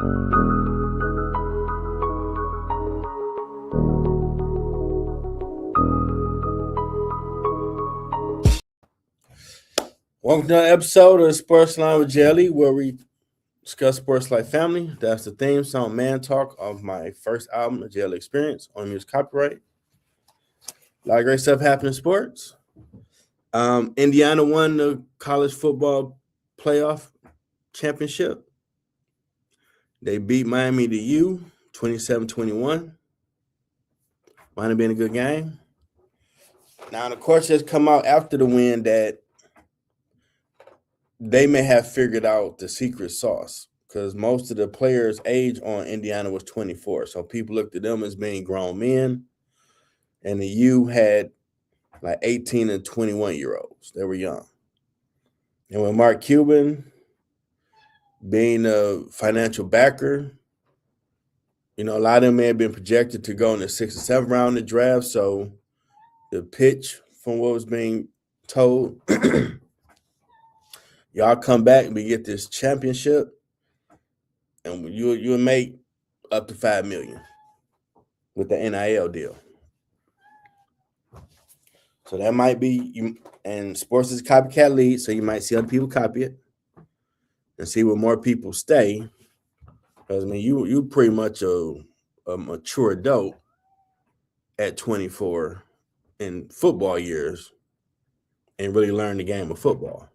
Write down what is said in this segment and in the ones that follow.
Welcome to another episode of Sports Line with JLE, where we discuss sports like family. That's the theme song, Man Talk, of my first album, The JLE Experience, on music copyright. A lot of great stuff happened in sports. Indiana won the college football playoff championship. They beat Miami to U 27-21. Might have been a good game. Now, of course, has come out after the win that they may have figured out the secret sauce because most of the players' age on Indiana was 24. So people looked at them as being grown men, and the U had like 18 and 21-year-olds. They were young. And with Mark Cuban being a financial backer, a lot of them may have been projected to go in the 6th or 7th round of the draft. So the pitch from what was being told, y'all come back and we get this championship, and you'll make up to $5 million with the NIL deal. So that might be you. And sports is a copycat league, so you might see other people copy it and see where more people stay. Because you pretty much a mature adult at 24 in football years and really learn the game of football.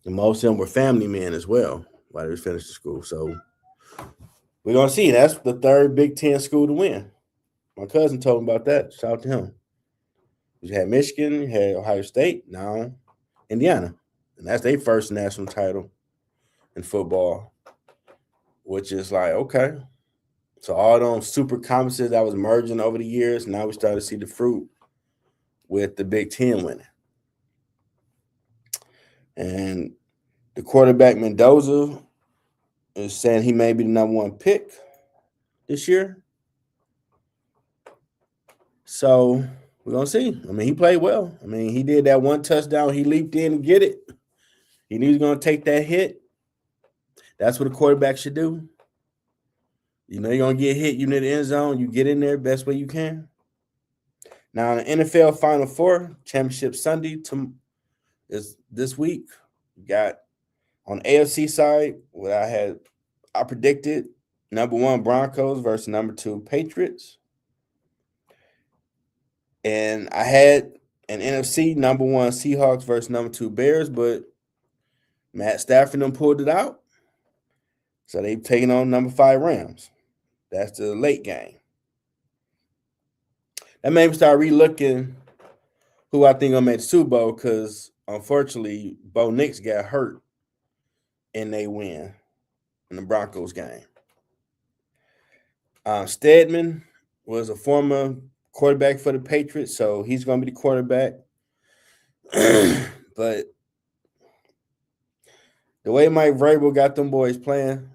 And most of them were family men as well while they was finishing school. So we're gonna see. That's the third Big Ten school to win. My cousin told me about that. Shout out to him. You had Michigan, you had Ohio State, now Indiana. And that's their first national title in football, which is like, okay. So all those super conferences that was merging over the years, now we start to see the fruit with the Big Ten winning. And the quarterback Mendoza is saying he may be the number one pick this year. So we're going to see. He played well. He did that one touchdown. He leaped in and get it. He knew he was going to take that hit. That's what a quarterback should do. You're going to get hit. You need the end zone. You get in there best way you can. Now, the NFL Final Four, Championship Sunday is this week. You got on the AFC side, what I predicted, number 1 Broncos versus number 2 Patriots. And I had an NFC, number 1 Seahawks versus number 2 Bears, but Matt Stafford them pulled it out. So they've taken on number 5 Rams. That's the late game. That made me start relooking who I think gonna make the Super Bowl because unfortunately Bo Nix got hurt and they win in the Broncos game. Stedman was a former quarterback for the Patriots, so he's going to be the quarterback. But the way Mike Vrabel got them boys playing,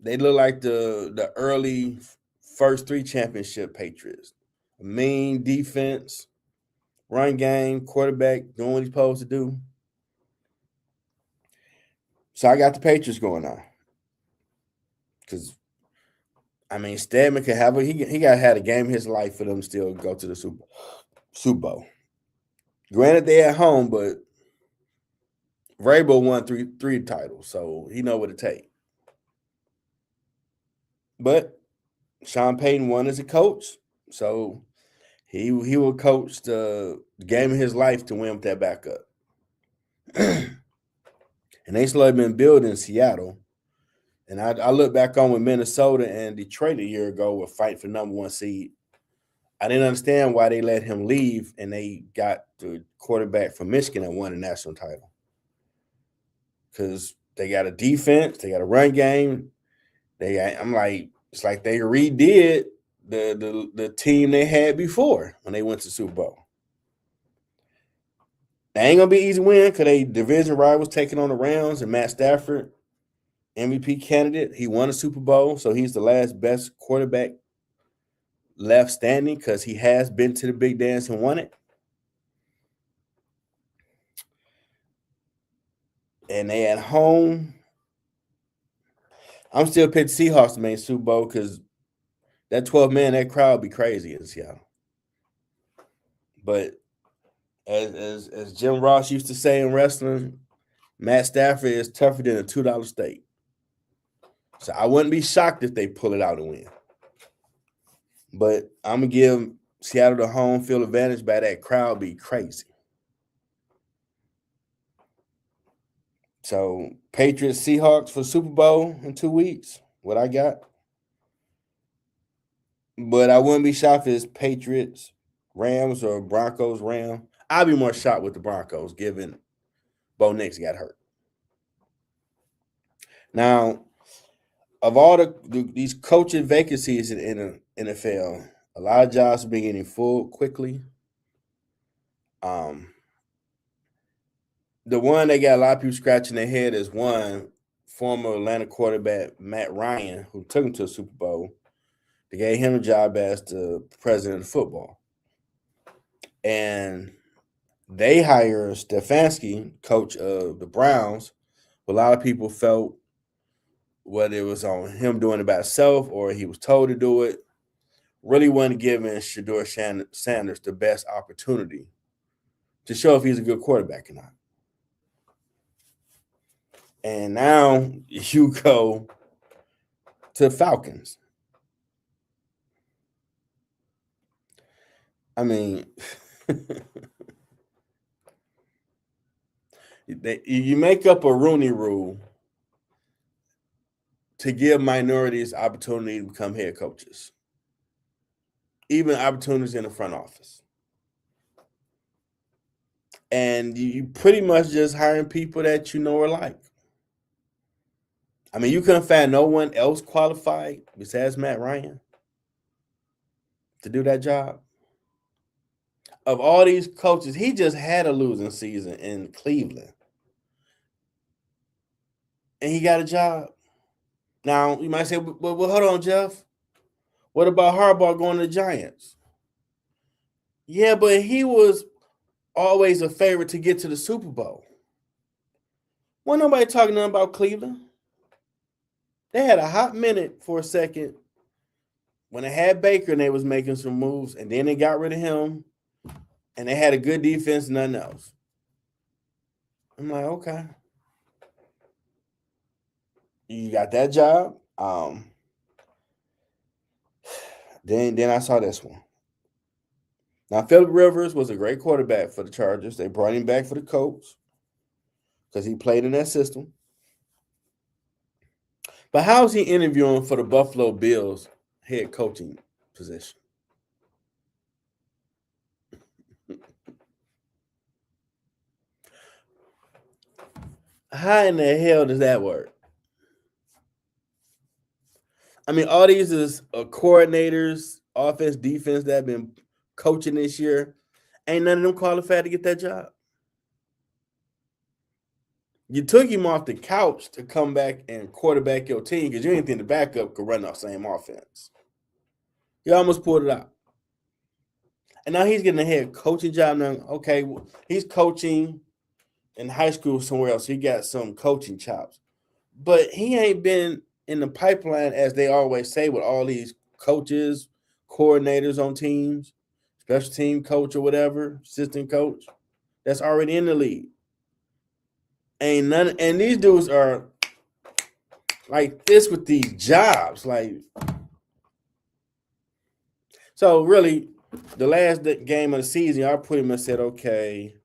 they look like the early first 3 championship Patriots. Mean defense, run game, quarterback doing what he's supposed to do. So I got the Patriots going on. Because, Stedman could have he got had a game of his life for them to still go to the Super Bowl. Granted, they're at home, but Vrabel won three titles, so he know what it takes. But Sean Payton won as a coach, so he will coach the game of his life to win with that backup. And they slowly been building in Seattle. And I look back on when Minnesota and Detroit a year ago were fighting for number 1 seed. I didn't understand why they let him leave, and they got the quarterback from Michigan that won the national title. Because they got a defense, they got a run game. It's like they redid the team they had before when they went to Super Bowl. It ain't gonna be easy win because they division rivals taking on the Rams, and Matt Stafford, MVP candidate. He won a Super Bowl, so he's the last best quarterback left standing because he has been to the big dance and won it. And they at home. I'm still picking Seahawks to make Super Bowl because that 12 man, that crowd be crazy in Seattle. But as Jim Ross used to say in wrestling, Matt Stafford is tougher than a $2 steak. So I wouldn't be shocked if they pull it out and win. But I'm gonna give Seattle the home field advantage by that crowd be crazy. So Patriots Seahawks for Super Bowl in 2 weeks. What I got. But I wouldn't be shocked if it's Patriots, Rams, or Broncos, Rams. I'd be more shocked with the Broncos, given Bo Nix got hurt. Now, of all these coaching vacancies in the NFL, a lot of jobs are being getting full quickly. The one that got a lot of people scratching their head is one former Atlanta quarterback, Matt Ryan, who took him to a Super Bowl. They gave him a job as the president of football. And they hired Stefanski, coach of the Browns. A lot of people felt whether it was on him doing it by himself or he was told to do it, really wasn't giving Shedeur Sanders the best opportunity to show if he's a good quarterback or not. And now you go to the Falcons. I mean, you make up a Rooney Rule to give minorities opportunity to become head coaches, even opportunities in the front office. And you pretty much just hiring people that you know or like. I mean, you couldn't find no one else qualified besides Matt Ryan to do that job. Of all these coaches, he just had a losing season in Cleveland. And he got a job. Now, you might say, well, hold on, Jeff. What about Harbaugh going to the Giants? Yeah, but he was always a favorite to get to the Super Bowl. Wasn't nobody talking nothing about Cleveland. They had a hot minute for a second when they had Baker and they was making some moves, and then they got rid of him, and they had a good defense, nothing else. I'm like, okay. You got that job. Then I saw this one. Now, Phillip Rivers was a great quarterback for the Chargers. They brought him back for the Colts because he played in that system. But how is he interviewing for the Buffalo Bills head coaching position? How in the hell does that work? I mean, all these is coordinators, offense, defense that have been coaching this year. Ain't none of them qualified to get that job. You took him off the couch to come back and quarterback your team because you didn't think the backup could run the same offense. He almost pulled it out. And now he's getting a head coaching job now. Okay, he's coaching in high school somewhere else. He got some coaching chops. But he ain't been in the pipeline, as they always say, with all these coaches, coordinators on teams, special team coach or whatever, assistant coach, that's already in the league. Ain't none, and these dudes are like this with these jobs. Like, so really, the last game of the season, y'all pretty much said, okay,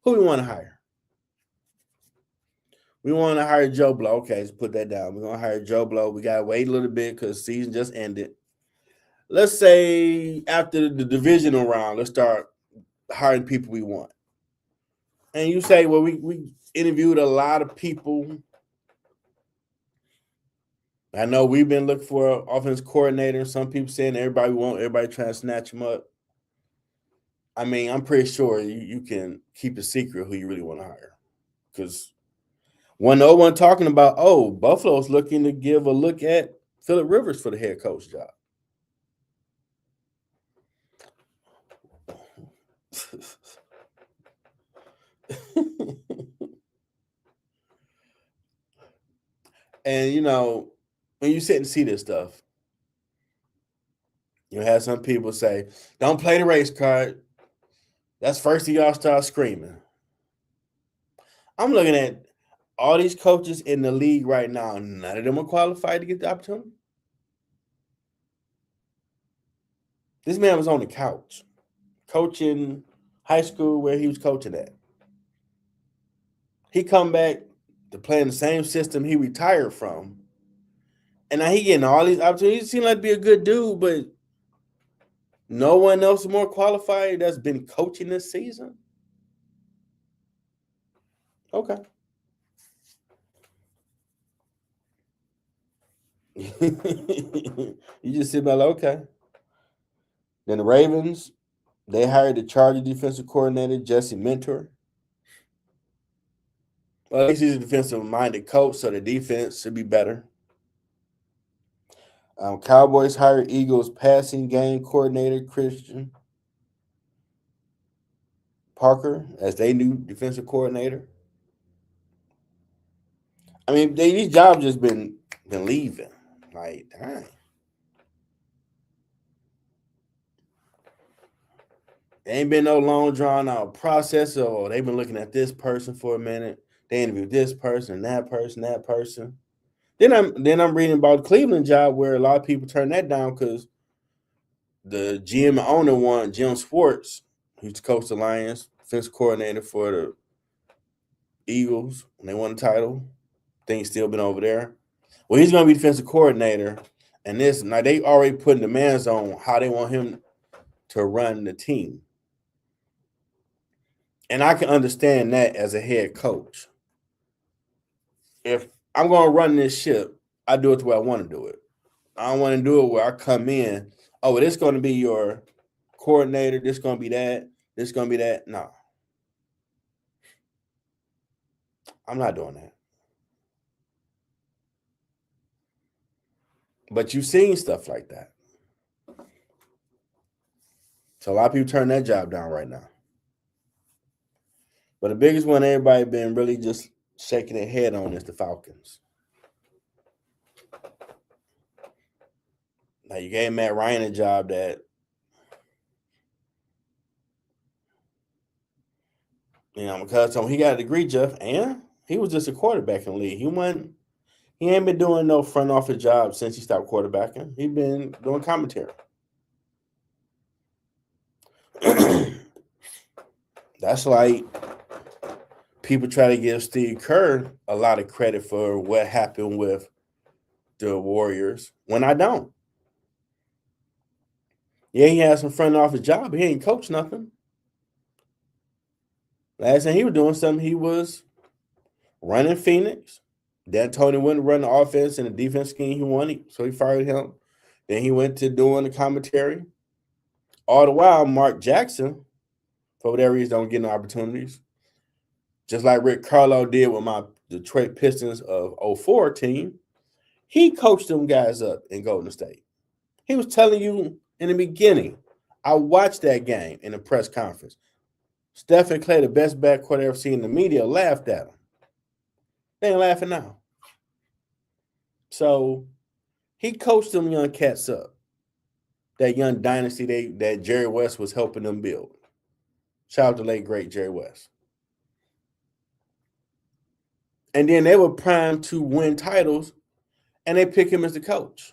who we want to hire? We want to hire Joe Blow. Okay, let's put that down. We're going to hire Joe Blow. We got to wait a little bit because the season just ended. Let's say after the divisional round, let's start hiring people we want. And you say, well, we interviewed a lot of people. I know we've been looking for an offense coordinator. Some people saying everybody want, everybody trying to snatch them up. I mean, I'm pretty sure you can keep a secret who you really want to hire. Because no one talking about, Buffalo's looking to give a look at Phillip Rivers for the head coach job. And, when you sit and see this stuff, you have some people say, "Don't play the race card." That's first thing y'all start screaming. I'm looking at all these coaches in the league right now. None of them are qualified to get the opportunity. This man was on the couch, coaching high school where he was coaching at. He come back to play in the same system he retired from, and now he getting all these opportunities. He seems like to be a good dude, but no one else is more qualified that's been coaching this season. Okay. You just sit back like, okay. Then the Ravens, they hired the Charger defensive coordinator, Jesse Mentor. Well, at least he's a defensive-minded coach, so the defense should be better. Cowboys hired Eagles passing game coordinator, Christian Parker, as their new defensive coordinator. I mean, these jobs just been leaving. Like, dang. There ain't been no long drawn out process, or they've been looking at this person for a minute. They interviewed this person, that person, that person. Then I'm reading about the Cleveland job where a lot of people turn that down because the GM and owner wanted Jim Schwartz, who's the coach of the Lions, defensive coordinator for the Eagles when they won the title. I think he's still been over there. Well, he's going to be defensive coordinator, and this now they already putting demands on how they want him to run the team. And I can understand that as a head coach. If I'm going to run this ship, I do it the way I want to do it. I don't want to do it where I come in, oh, well, this is going to be your coordinator, this is going to be that, this is going to be that. No. I'm not doing that. But you've seen stuff like that. So a lot of people turn that job down right now. But the biggest one everybody been really just shaking their head on is the Falcons. Now you gave Matt Ryan a job that, because he got a degree, Jeff, and he was just a quarterback in the league. He ain't been doing no front office job since he stopped quarterbacking. He been doing commentary. That's like people try to give Steve Kerr a lot of credit for what happened with the Warriors when I don't. Yeah, he has some front office job, but he ain't coached nothing. Last time he was doing something, he was running Phoenix. Then Tony wouldn't run the offense and the defense scheme he wanted, so he fired him. Then he went to doing the commentary. All the while, Mark Jackson, for whatever reason, don't get no opportunities. Just like Rick Carlisle did with my Detroit Pistons of 04 team, he coached them guys up in Golden State. He was telling you in the beginning, I watched that game in the press conference. Steph and Clay, the best backcourt I ever seen in the media, laughed at him. They ain't laughing now. So he coached them young cats up. That young dynasty that Jerry West was helping them build. Shout out to late, great Jerry West. And then they were primed to win titles, and they pick him as the coach.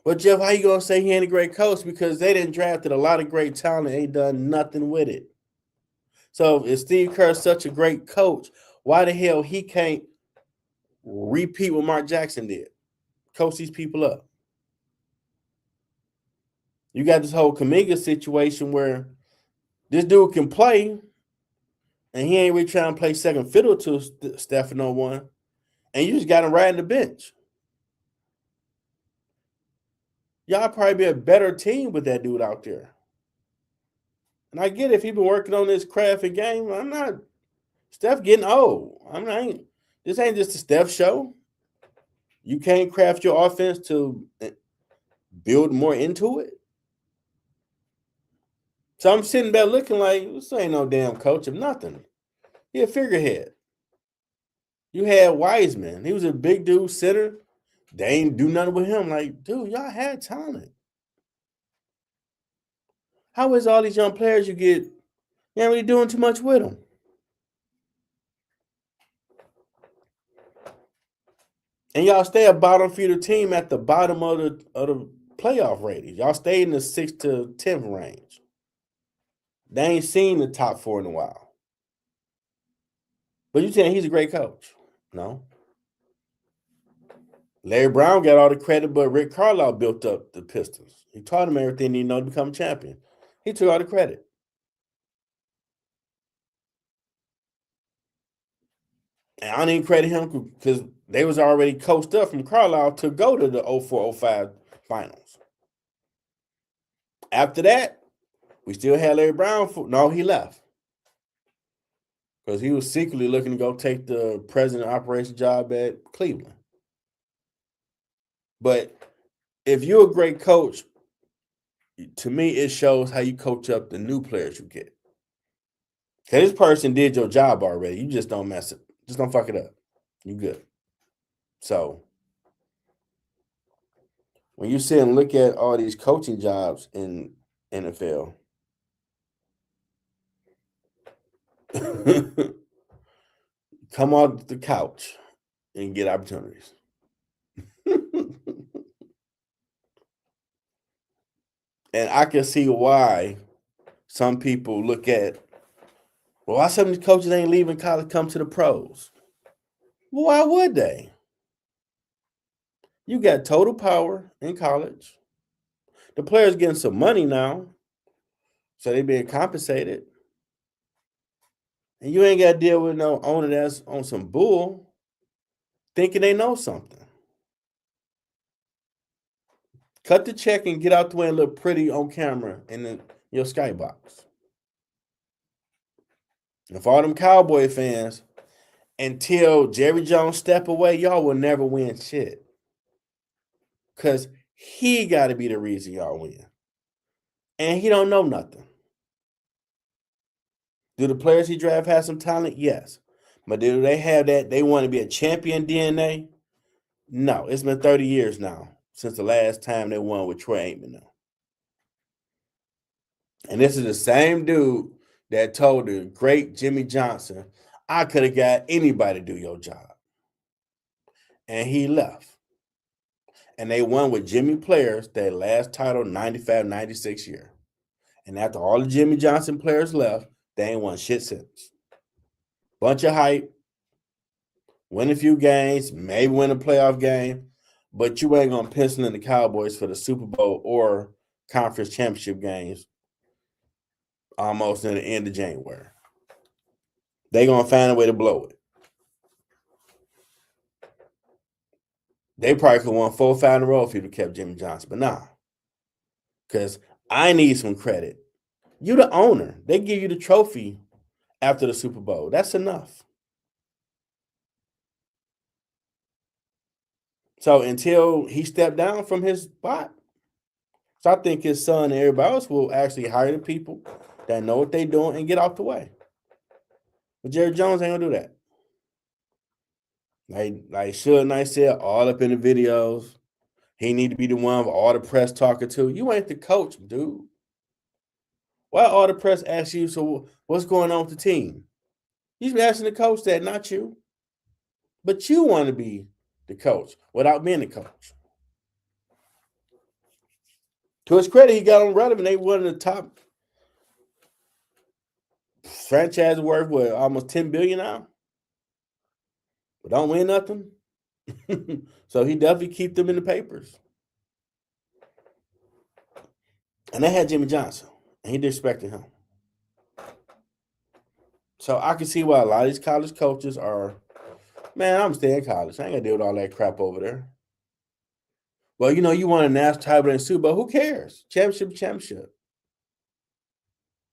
But Jeff, how you gonna say he ain't a great coach? Because they didn't drafted a lot of great talent, and ain't done nothing with it. So if Steve Kerr is such a great coach, why the hell he can't repeat what Mark Jackson did? Coach these people up. You got this whole Kuminga situation where this dude can play, and he ain't really trying to play second fiddle to Steph no one, and you just got him riding the bench. Y'all probably be a better team with that dude out there. And I get it, if he's been working on this craft and game. I'm not. Steph getting old. This ain't just a Steph show. You can't craft your offense to build more into it. So I'm sitting back looking like this ain't no damn coach of nothing. He a figurehead. You had Wiseman. He was a big dude center. They ain't do nothing with him. Like, dude, y'all had talent. How is all these young players you get, you ain't really doing too much with them? And y'all stay a bottom feeder team at the bottom of the playoff ratings. Y'all stay in the 6th to 10th range. They ain't seen the top 4 in a while. But you saying he's a great coach? No. Larry Brown got all the credit, but Rick Carlisle built up the Pistons. He taught him everything he know to become a champion. He took all the credit. And I don't even credit him because they was already coached up from Carlisle to go to the 04-05 finals. After that, we still had Larry Brown. No, he left. Because he was secretly looking to go take the president operation job at Cleveland. But if you're a great coach, to me, it shows how you coach up the new players you get. Because this person did your job already. You just don't mess it. Just don't fuck it up. You good. So when you sit and look at all these coaching jobs in NFL, come off the couch and get opportunities. And I can see why some people look at, well, why some of these coaches ain't leaving college, come to the pros? Well, why would they? You got total power in college. The players getting some money now, so they being compensated. And you ain't got to deal with no owner that's on some bull thinking they know something. Cut the check and get out the way and look pretty on camera in your skybox. And for all them Cowboy fans, until Jerry Jones step away, y'all will never win shit. Because he got to be the reason y'all win. And he don't know nothing. Do the players he draft have some talent? Yes. But do they have that? They want to be a champion DNA? No. It's been 30 years now since the last time they won with Troy Aikman now. And this is the same dude that told the great Jimmy Johnson, I could have got anybody to do your job. And he left. And they won with Jimmy players their last title, 95-96 year. And after all the Jimmy Johnson players left, they ain't won shit since. Bunch of hype, win a few games, maybe win a playoff game, but you ain't going to pencil in the Cowboys for the Super Bowl or conference championship games almost in the end of January. They going to find a way to blow it. They probably could have won 4 or 5 in a row if you'd have kept Jimmy Johnson, but nah. Because I need some credit. You the owner. They give you the trophy after the Super Bowl. That's enough. So until he stepped down from his spot, so I think his son and everybody else will actually hire the people that know what they're doing and get out the way. But Jerry Jones ain't gonna do that. Like Suge Knight said, all up in the videos, he need to be the one with all the press talking to. You ain't the coach, dude. Why all the press ask you, so what's going on with the team? You should be asking the coach that, not you. But you want to be the coach without being the coach. To his credit, he got on relevant. They one of the top franchise worth what, almost $10 billion now. But don't win nothing. So he definitely keep them in the papers. And they had Jimmy Johnson, and he disrespected him. So I can see why a lot of these college coaches are, man, I'm staying in college. I ain't gonna deal with all that crap over there. Well, you want a national title in Super Bowl. Who cares? Championship.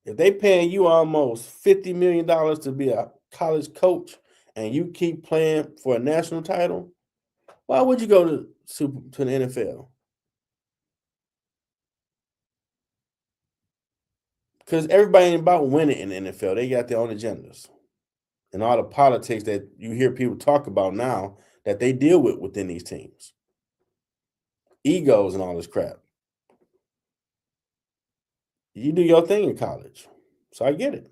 If they paying you almost $50 million to be a college coach and you keep playing for a national title, why would you go to the NFL? Because everybody ain't about winning in the NFL. They got their own agendas. and all the politics that you hear people talk about now that they deal with within these teams. Egos and all this crap. You do your thing in college. So I get it.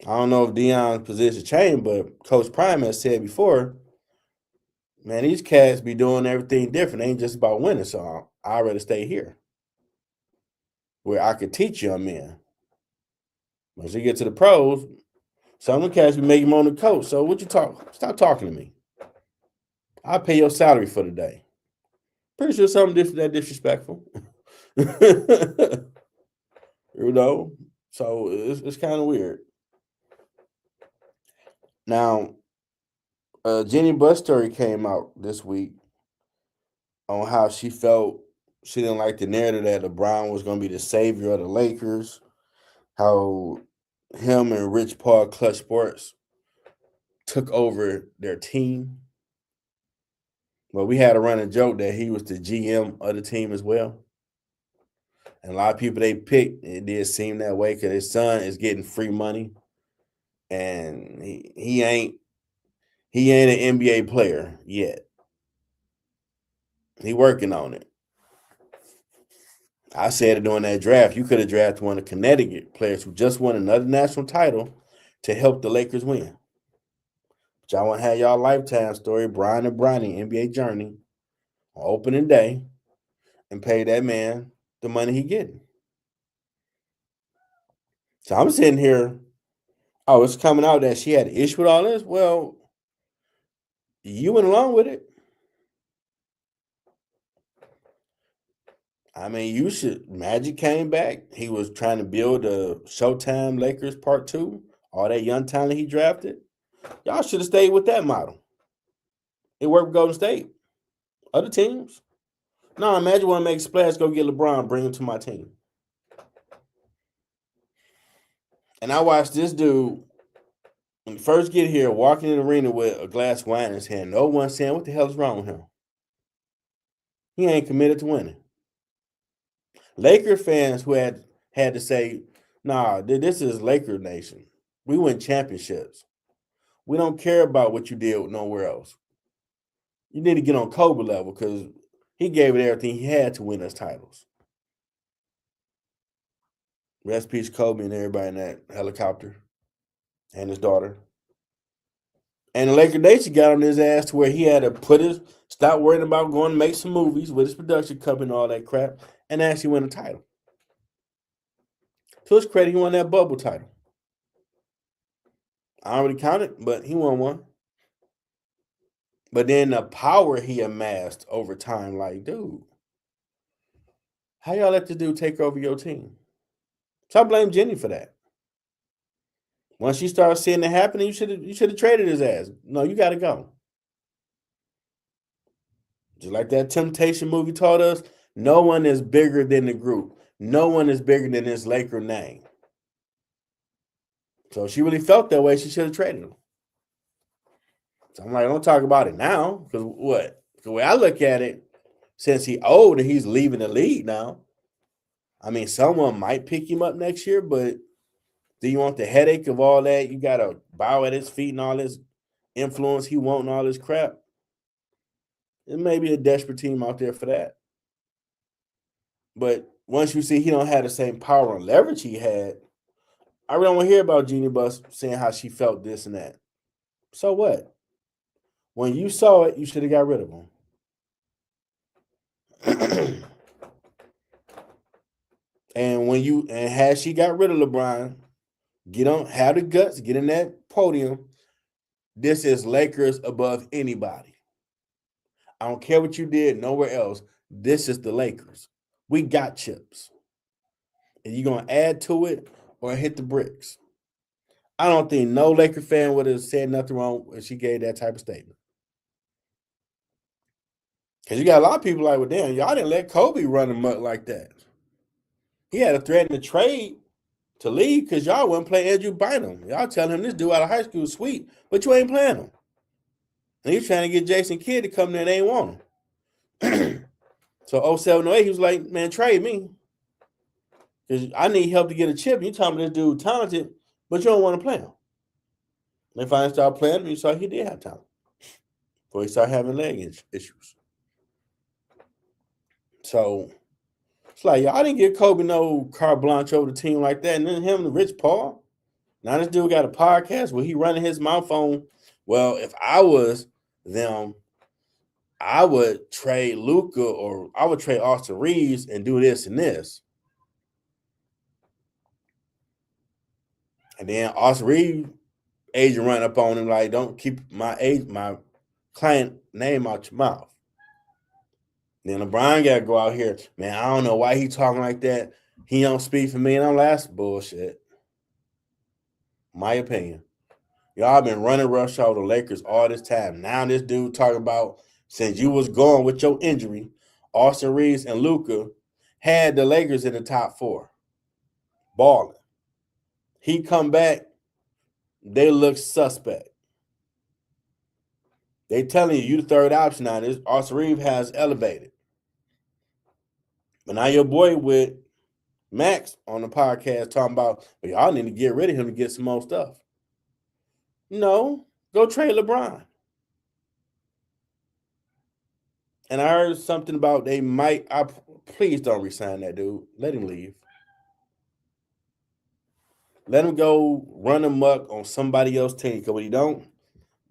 I don't know if Deion's position changed, but Coach Prime has said before, man, these cats be doing everything different. It ain't just about winning. So I'd rather stay here where I could teach young men. Once you get to the pros, some of the cats be making more than the coach. So what you talk? Stop talking to me. I'll pay your salary for the day. Pretty sure something that disrespectful. You know? So it's kind of weird. Now, Jenny Buss story came out this week on how she felt she didn't like the narrative that LeBron was going to be the savior of the Lakers, how him and Rich Paul Clutch Sports took over their team. Well, we had a running joke that he was the GM of the team as well. And a lot of people they picked, it did seem that way because his son is getting free money. And he ain't an NBA player yet. He working on it. I said it during that draft. You could have drafted one of Connecticut players who just won another national title to help the Lakers win. But y'all want to have y'all lifetime story, Brian and Bronny, NBA journey, on opening day, and pay that man the money he getting. So I'm sitting here, oh, it's coming out that she had an issue with all this. Well, you went along with it. I mean, you should. Magic came back. He was trying to build a Showtime Lakers Part 2. All that young talent he drafted. Y'all should have stayed with that model. It worked with Golden State. Other teams. No, Magic want to make a splash, go get LeBron, bring him to my team. And I watched this dude, when he first get here, walking in the arena with a glass of wine in his hand. No one saying, what the hell is wrong with him? He ain't committed to winning. Laker fans who had to say, nah, this is Laker Nation. We win championships. We don't care about what you did nowhere else. You need to get on Kobe level because he gave it everything he had to win us titles. Rest in peace, Kobe and everybody in that helicopter and his daughter. And the Laker Nation got on his ass to where he had to stop worrying about going to make some movies with his production company and all that crap and actually win a title. To his credit, he won that bubble title. I don't really count it, but he won one. But then the power he amassed over time, like, dude, how y'all let this dude take over your team? So I blame Jenny for that. Once you start seeing it happening, you should have traded his ass. No, you got to go. Just like that Temptation movie taught us, no one is bigger than the group. No one is bigger than this Laker name. So if she really felt that way, she should have traded him. So I'm like, don't talk about it now. Because what? The way I look at it, since he's old and he's leaving the league now, I mean, someone might pick him up next year, but do you want the headache of all that? You got to bow at his feet and all this influence he wants and all this crap. It may be a desperate team out there for that. But once you see he don't have the same power and leverage he had, I really don't want to hear about Jeannie Buss saying how she felt this and that. So what? When you saw it, you should have got rid of him. And had she got rid of LeBron, have the guts, get in that podium. This is Lakers above anybody. I don't care what you did nowhere else. This is the Lakers. We got chips. And you're going to add to it or hit the bricks. I don't think no Laker fan would have said nothing wrong if she gave that type of statement. Because you got a lot of people like, well, damn, y'all didn't let Kobe run amok like that. He had to threaten to trade to leave because y'all wouldn't play Andrew Bynum. Y'all telling him this dude out of high school is sweet, but you ain't playing him. And he's trying to get Jason Kidd to come there and they ain't want him. So 07, 08, he was like, man, trade me. Because I need help to get a chip. You telling me this dude talented, but you don't want to play him. They finally started playing him. You saw he did have talent before he started having leg issues. So it's like y'all didn't give Kobe no carte blanche over the team like that. And then him and Rich Paul. Now this dude got a podcast where he running his mouth on. Well, if I was them, I would trade Luka or I would trade Austin Reeves and do this and this. And then Austin Reeves agent run up on him like, don't keep my client name out your mouth. Then LeBron got to go out here, man, I don't know why he talking like that. He don't speak for me, and I'm last bullshit. My opinion. Y'all been running rush out the Lakers all this time. Now this dude talking about since you was gone with your injury, Austin Reeves and Luka had the Lakers in the top 4. Balling. He come back, they look suspect. They telling you the third option now. This Austin Reeves has elevated. But now your boy with Max on the podcast talking about, well, y'all need to get rid of him to get some more stuff. No, go trade LeBron. And I heard something about they might. Please don't resign that dude. Let him leave. Let him go run amok on somebody else's team. Because when you don't,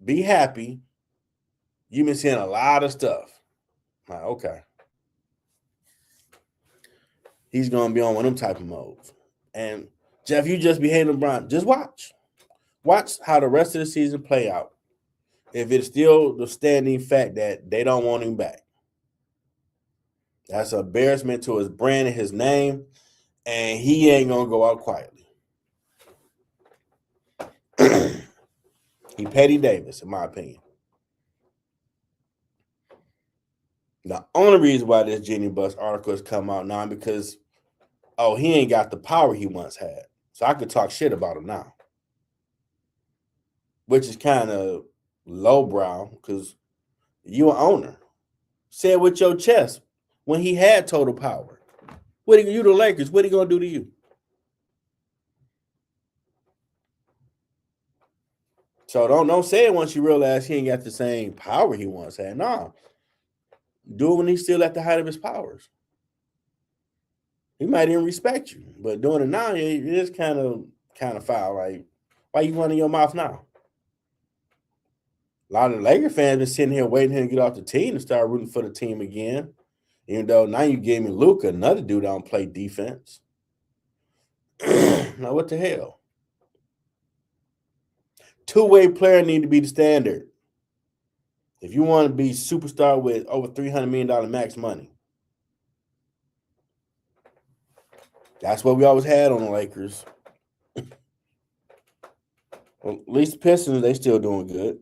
be happy. You've been seeing a lot of stuff. Like, okay. He's going to be on one of them type of modes. And, Jeff, you just be hating LeBron. Just watch. Watch how the rest of the season play out. If it's still the standing fact that they don't want him back. That's an embarrassment to his brand and his name. And he ain't going to go out quietly. He Petty Davis, in my opinion. The only reason why this Jenny Bus article has come out now because, he ain't got the power he once had. So I could talk shit about him now. Which is kind of lowbrow because you an owner. Say it with your chest when he had total power. What are you, the Lakers, what are he going to do to you? So don't say it once you realize he ain't got the same power he once had. No. Do it when he's still at the height of his powers. He might even respect you. But doing it now, it is kind of foul. Like, why you running your mouth now? A lot of the Laker fans been sitting here waiting for him to get off the team and start rooting for the team again. Even though now you gave me Luka, another dude that don't play defense. Now what the hell? Two-way player need to be the standard. If you want to be superstar with over $300 million max money. That's what we always had on the Lakers. Well, at least the Pistons, they still doing good.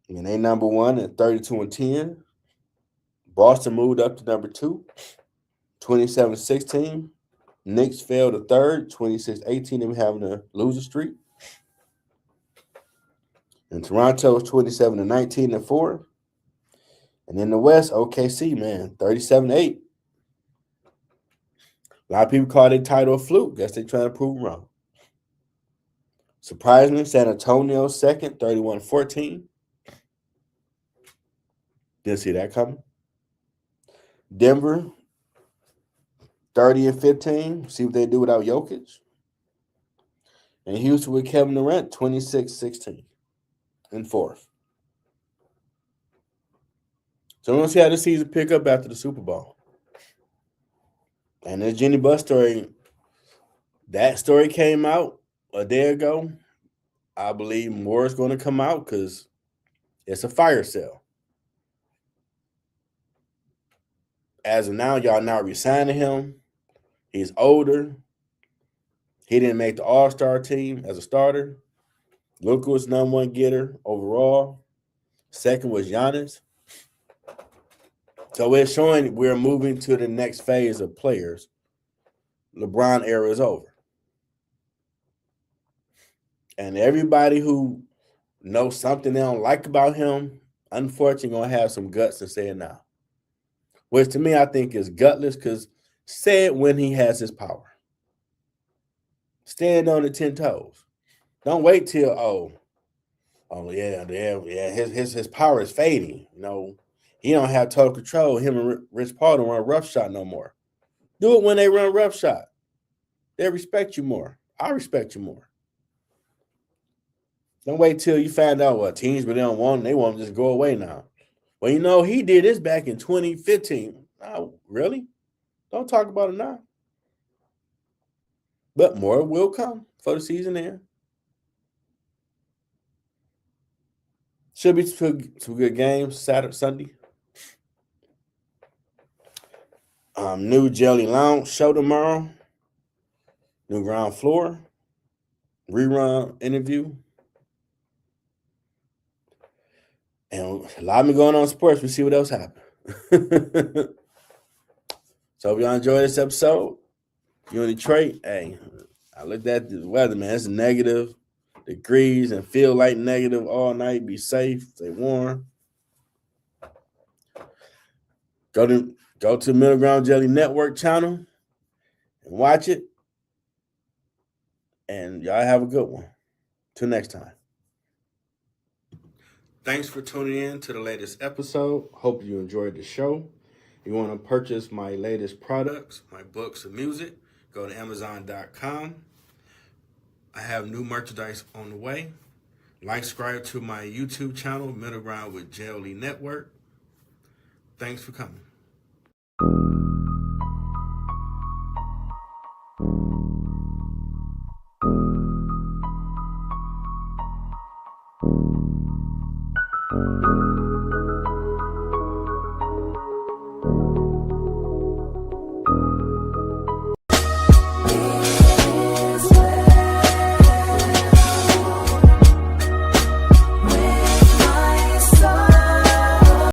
I mean, they number 1 at 32-10. Boston moved up to number 2, 27-16. Knicks fell to 3rd, 26-18. They were having a loser streak. And Toronto was 27-19-4. And in the West, OKC, man, 37-8. A lot of people call their title a fluke. Guess they're trying to prove them wrong. Surprisingly, San Antonio second, 31-14. Didn't see that coming. Denver, 30-15. See what they do without Jokic. And Houston with Kevin Durant, 26-16 in 4th. So we're going to see how this season pick up after the Super Bowl. And this Jenny Bus story, that story came out a day ago. I believe more is going to come out because it's a fire sale. As of now, y'all not re-signing him. He's older. He didn't make the All-Star team as a starter. Luka was number 1 getter overall. Second was Giannis. So we're showing we're moving to the next phase of players. LeBron era is over. And everybody who knows something they don't like about him, unfortunately, going to have some guts to say it now. Which to me, I think is gutless because say it when he has his power. Stand on the 10 toes. Don't wait till yeah. His power is fading. He don't have total control. Him and Rich Paul don't run rough shot no more. Do it when they run rough shot. They respect you more. I respect you more. Don't wait till you find out what teams, but they don't want them. They want them to just go away now. Well, he did this back in 2015. Oh, really? Don't talk about it now. But more will come for the season end. Should be two good games Saturday, Sunday. New JLE Lounge show tomorrow. New ground floor. Rerun interview. And a lot of me going on sports. We see what else happens. So if y'all enjoy this episode, you in Detroit, hey, I looked at the weather, man. It's negative degrees and feel like negative all night. Be safe, stay warm. Go to Middle Ground Jelly Network channel and watch it. And y'all have a good one. Till next time. Thanks for tuning in to the latest episode. Hope you enjoyed the show. If you want to purchase my latest products, my books and music, go to Amazon.com. I have new merchandise on the way. Subscribe to my YouTube channel, Middle Ground with JLE Network. Thanks for coming.